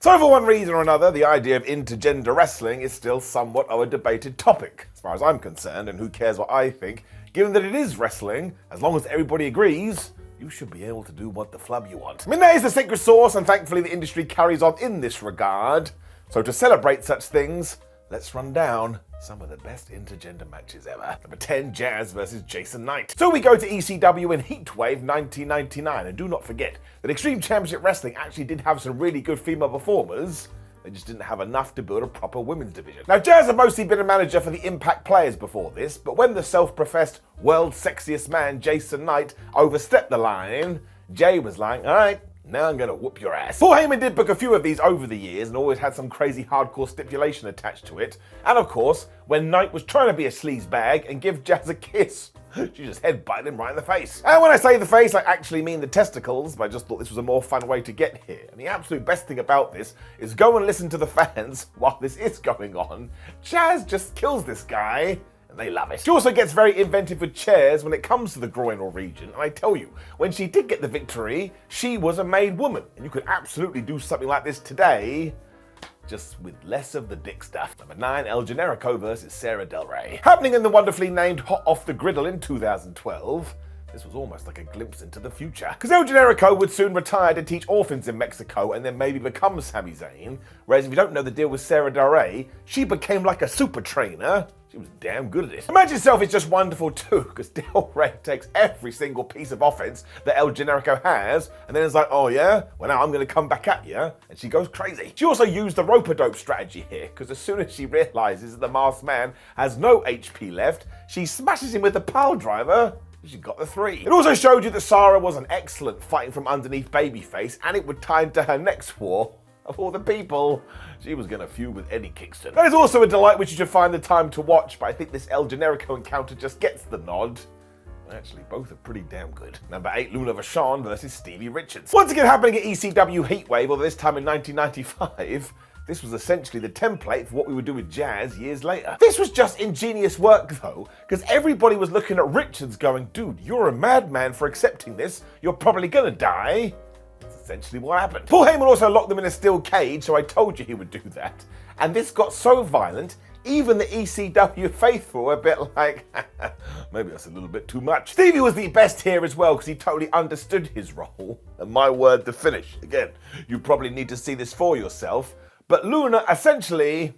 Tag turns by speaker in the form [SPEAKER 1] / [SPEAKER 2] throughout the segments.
[SPEAKER 1] So for one reason or another, the idea of intergender wrestling is still somewhat of a debated topic, as far as I'm concerned, and who cares what I think, given that it is wrestling, as long as everybody agrees, you should be able to do what the flub you want. I mean, that is the secret sauce, and thankfully the industry carries on in this regard. So to celebrate such things, let's run down some of the best intergender matches ever. Number 10, Jazz versus Jason Knight. So we go to ECW in Heatwave 1999, and do not forget that Extreme Championship Wrestling actually did have some really good female performers. They just didn't have enough to build a proper women's division. Now, Jazz had mostly been a manager for the Impact players before this, but when the self-professed world's sexiest man, Jason Knight, overstepped the line, Jay was like, all right, now I'm gonna whoop your ass. Paul Heyman did book a few of these over the years and always had some crazy hardcore stipulation attached to it. And of course, when Knight was trying to be a sleazebag and give Jazz a kiss, she just headbutted him right in the face. And when I say the face, I actually mean the testicles, but I just thought this was a more fun way to get here. And the absolute best thing about this is go and listen to the fans while this is going on. Jazz just kills this guy. They love it. She also gets very inventive with chairs when it comes to the groinal region, and I tell you, when she did get the victory, she was a made woman, and you could absolutely do something like this today, just with less of the dick stuff. Number 9, El Generico versus Sara Del Rey. Happening in the wonderfully named Hot Off the Griddle in 2012, this was almost like a glimpse into the future. Because El Generico would soon retire to teach orphans in Mexico and then maybe become Sami Zayn, whereas if you don't know the deal with Sara Del Rey, she became like a super trainer. She was damn good at it. The match itself is just wonderful too, because Del Rey takes every single piece of offense that El Generico has, and then it's like, oh yeah? Well now I'm gonna come back at you, and she goes crazy. She also used the rope-a-dope strategy here, because as soon as she realizes that the masked man has no HP left, she smashes him with the pile driver. She got the 3. It also showed you that Sara was an excellent fighting from underneath babyface, and it would tie into her next war. Of all the people, she was going to feud with Eddie Kingston. That is also a delight which you should find the time to watch, but I think this El Generico encounter just gets the nod. Actually, both are pretty damn good. Number 8, Luna Vachon versus Stevie Richards. Once again happening at ECW Heatwave, although this time in 1995, this was essentially the template for what we would do with Jazz years later. This was just ingenious work though, because everybody was looking at Richards going, dude, you're a madman for accepting this, you're probably gonna die. That's essentially what happened. Paul Heyman also locked them in a steel cage, so I told you he would do that. And this got so violent, even the ECW faithful were a bit like, maybe that's a little bit too much. Stevie was the best here as well, because he totally understood his role. And my word, the finish. Again, you probably need to see this for yourself. But Luna essentially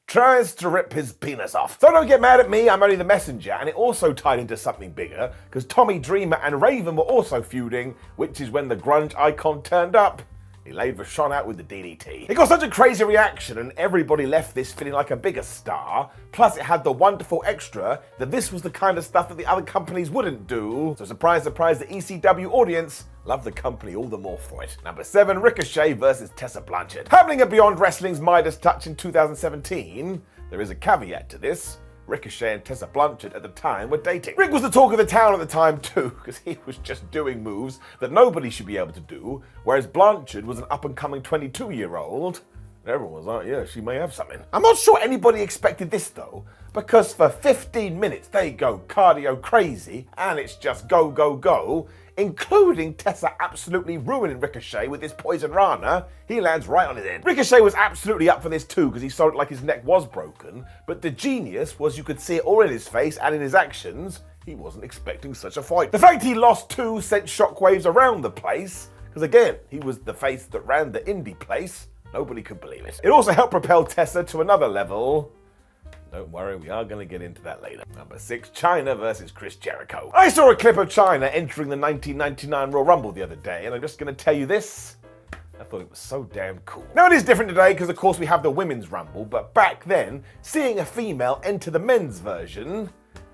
[SPEAKER 1] tries to rip his penis off. So don't get mad at me, I'm only the messenger, and it also tied into something bigger, because Tommy Dreamer and Raven were also feuding, which is when the grunge icon turned up. He laid Vachon out with the DDT. It got such a crazy reaction, and everybody left this feeling like a bigger star, plus it had the wonderful extra that this was the kind of stuff that the other companies wouldn't do. So surprise, surprise, the ECW audience loved the company all the more for it. Number 7, Ricochet versus Tessa Blanchard. Happening at Beyond Wrestling's Midas Touch in 2017, there is a caveat to this. Ricochet and Tessa Blanchard at the time were dating. Rick was the talk of the town at the time too, because he was just doing moves that nobody should be able to do, whereas Blanchard was an up-and-coming 22-year-old. And everyone was like, yeah, she may have something. I'm not sure anybody expected this though, because for 15 minutes they go cardio crazy, and it's just go, go, go, including Tessa absolutely ruining Ricochet with his Poison Rana. He lands right on his head. Ricochet was absolutely up for this too, because he sold it like his neck was broken, but the genius was you could see it all in his face and in his actions. He wasn't expecting such a fight. The fact he lost too sent shockwaves around the place, because again, he was the face that ran the indie place. Nobody could believe it. It also helped propel Tessa to another level. Don't worry, we are going to get into that later. Number 6, Chyna versus Chris Jericho. I saw a clip of Chyna entering the 1999 Royal Rumble the other day, and I'm just going to tell you this. I thought it was so damn cool. Now it is different today because of course we have the Women's Rumble, but back then, seeing a female enter the men's version,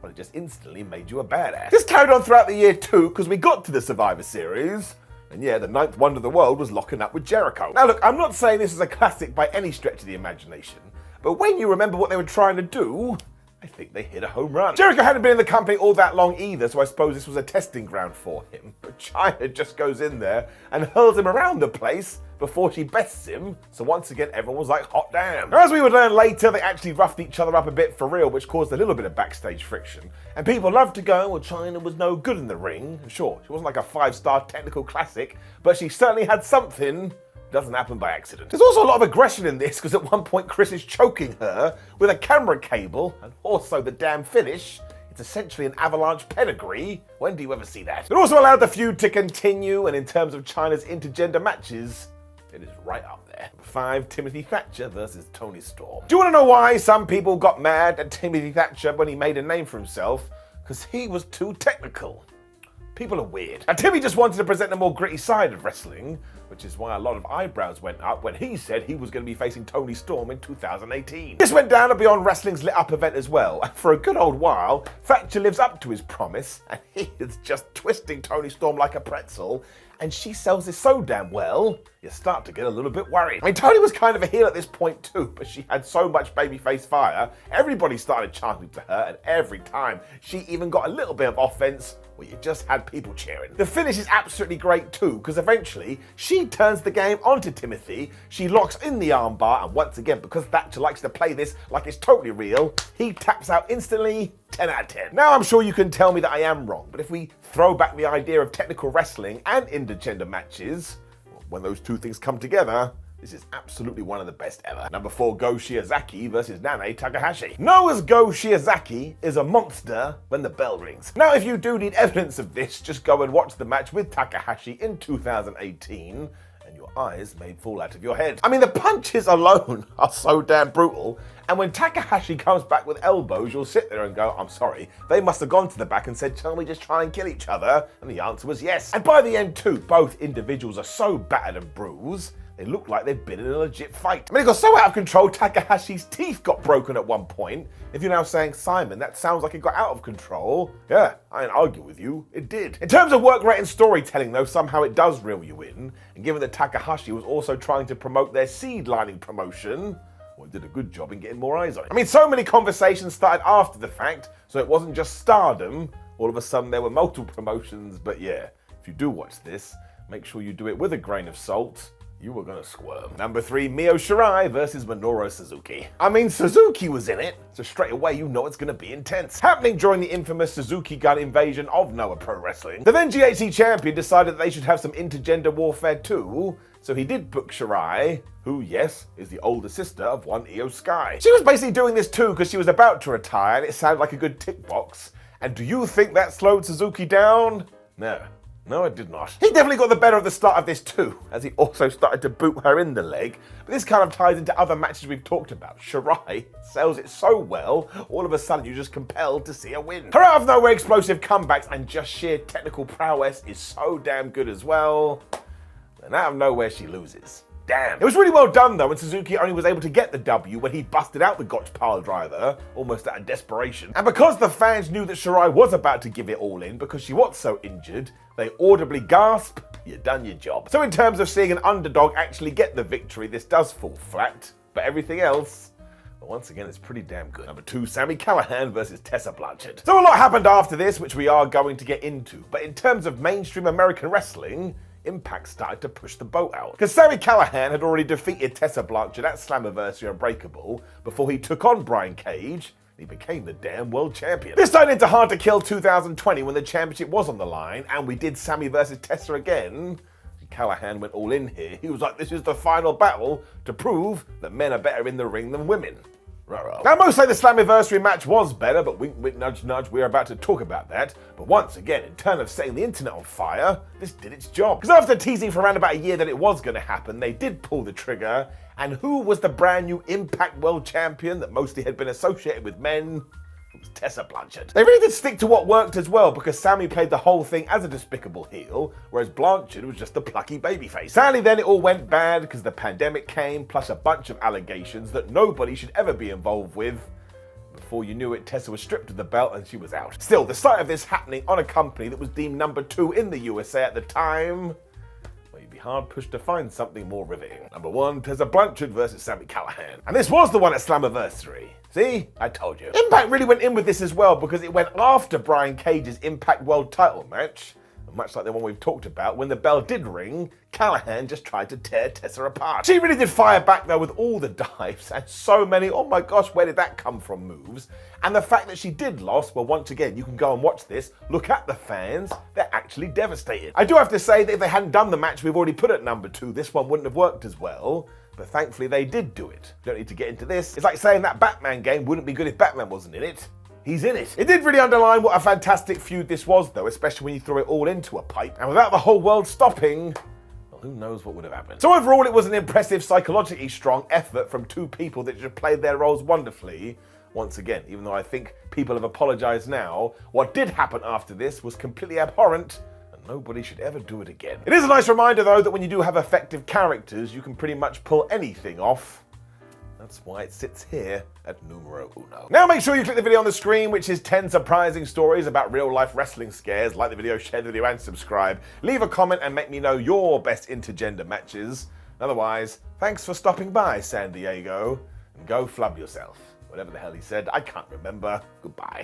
[SPEAKER 1] well, it just instantly made you a badass. This carried on throughout the year too, because we got to the Survivor Series. And yeah, the 9th wonder of the world was locking up with Jericho. Now look, I'm not saying this is a classic by any stretch of the imagination, but when you remember what they were trying to do, I think they hit a home run. Jericho hadn't been in the company all that long either, so I suppose this was a testing ground for him. But Chyna just goes in there and hurls him around the place before she bests him, so once again everyone was like, hot damn. Now, as we would learn later, they actually roughed each other up a bit for real, which caused a little bit of backstage friction. And people loved to go, well, Chyna was no good in the ring. Sure, she wasn't like a 5-star technical classic, but she certainly had something doesn't happen by accident. There's also a lot of aggression in this, because at one point Chris is choking her with a camera cable, and also the damn finish. It's essentially an avalanche pedigree. When do you ever see that? It also allowed the feud to continue, and in terms of China's intergender matches, it is right up there. 5, Timothy Thatcher versus Toni Storm. Do you want to know why some people got mad at Timothy Thatcher when he made a name for himself? Because he was too technical. People are weird. And Timmy just wanted to present a more gritty side of wrestling, which is why a lot of eyebrows went up when he said he was going to be facing Toni Storm in 2018. This went down at Beyond Wrestling's Lit Up event as well, and for a good old while, Thatcher lives up to his promise, and he is just twisting Toni Storm like a pretzel, and she sells this so damn well, you start to get a little bit worried. I mean, Toni was kind of a heel at this point too, but she had so much babyface fire, everybody started chanting to her, and every time she even got a little bit of offense, well, you just had people cheering. The finish is absolutely great too, because eventually she turns the game onto Timothy, she locks in the armbar, and once again, because Thatcher likes to play this like it's totally real, he taps out instantly. 10 out of 10. Now I'm sure you can tell me that I am wrong, but if we throw back the idea of technical wrestling and intergender matches, well, when those two things come together, this is absolutely one of the best ever. Number 4, Go Shiozaki versus Nanae Takahashi. Known as Go Shiozaki is a monster when the bell rings. Now if you do need evidence of this, just go and watch the match with Takahashi in 2018, and your eyes may fall out of your head. I mean, the punches alone are so damn brutal, and when Takahashi comes back with elbows, you'll sit there and go, I'm sorry, they must have gone to the back and said, shall we just try and kill each other? And the answer was yes. And by the end too, both individuals are so battered and bruised, they look like they've been in a legit fight. I mean, it got so out of control, Takahashi's teeth got broken at one point. If you're now saying, Simon, that sounds like it got out of control. Yeah, I ain't argue with you, it did. In terms of work rate and storytelling though, somehow it does reel you in. And given that Takahashi was also trying to promote their seed lining promotion, well, it did a good job in getting more eyes on it. I mean, so many conversations started after the fact, so it wasn't just Stardom. All of a sudden there were multiple promotions, but yeah, if you do watch this, make sure you do it with a grain of salt. You were gonna squirm. Number 3, Mio Shirai versus Manura Suzuki. I mean, Suzuki was in it, so straight away you know it's gonna be intense. Happening during the infamous Suzuki Gun invasion of Noah Pro Wrestling. The then GHC champion decided that they should have some intergender warfare too, so he did book Shirai, who, yes, is the older sister of one Io Sky. She was basically doing this too because she was about to retire, and it sounded like a good tick box. And do you think that slowed Suzuki down? No, it did not. He definitely got the better of the start of this too, as he also started to boot her in the leg. But this kind of ties into other matches we've talked about. Shirai sells it so well, all of a sudden you're just compelled to see her win. Her out of nowhere explosive comebacks and just sheer technical prowess is so damn good as well. And out of nowhere she loses. Damn. It was really well done though, and Suzuki only was able to get the W when he busted out the Gotch pile driver, almost out of desperation. And because the fans knew that Shirai was about to give it all in because she was so injured, they audibly gasped, you done your job. So in terms of seeing an underdog actually get the victory, this does fall flat, but everything else, well, once again, it's pretty damn good. Number 2, Sammy Callahan versus Tessa Blanchard. So a lot happened after this, which we are going to get into, but in terms of mainstream American wrestling, Impact started to push the boat out. Because Sammy Callahan had already defeated Tessa Blanchard at Slammiversary Unbreakable before he took on Brian Cage, and he became the damn world champion. This turned into Hard to Kill 2020 when the championship was on the line, and we did Sammy versus Tessa again. Callahan went all in here. He was like, this is the final battle to prove that men are better in the ring than women. Now, most say the Slammiversary match was better, but wink, wink, nudge, nudge, we're about to talk about that. But once again, in terms of setting the internet on fire, this did its job. Because after teasing for around about a year that it was going to happen, they did pull the trigger. And who was the brand new Impact World Champion that mostly had been associated with men? It was Tessa Blanchard. They really did stick to what worked as well, because Sammy played the whole thing as a despicable heel, whereas Blanchard was just the plucky babyface. Sadly then it all went bad because the pandemic came, plus a bunch of allegations that nobody should ever be involved with. Before you knew it, Tessa was stripped of the belt and she was out. Still, the sight of this happening on a company that was deemed number 2 in the USA at the time, well, you'd be hard pushed to find something more riveting. Number 1, Tessa Blanchard versus Sammy Callahan. And this was the one at Slammiversary. See? I told you. Impact really went in with this as well because it went after Brian Cage's Impact World title match. And much like the one we've talked about, when the bell did ring, Callahan just tried to tear Tessa apart. She really did fire back though with all the dives and so many, oh my gosh, where did that come from moves. And the fact that she did lose, well, once again, you can go and watch this, look at the fans, they're actually devastated. I do have to say that if they hadn't done the match we've already put at number 2, this one wouldn't have worked as well. But thankfully they did do it. Don't need to get into this. It's like saying that Batman game wouldn't be good if Batman wasn't in it. He's in it. It did really underline what a fantastic feud this was though, especially when you throw it all into a pipe. And without the whole world stopping, well, who knows what would have happened. So overall, it was an impressive, psychologically strong effort from 2 people that just played their roles wonderfully. Once again, even though I think people have apologized now, what did happen after this was completely abhorrent. Nobody should ever do it again. It is a nice reminder though that when you do have effective characters, you can pretty much pull anything off. That's why it sits here at numero uno. Now make sure you click the video on the screen, which is 10 surprising stories about real life wrestling scares. Like the video, share the video and subscribe. Leave a comment and make me know your best intergender matches. Otherwise, thanks for stopping by San Diego, and go flub yourself. Whatever the hell he said, I can't remember. Goodbye.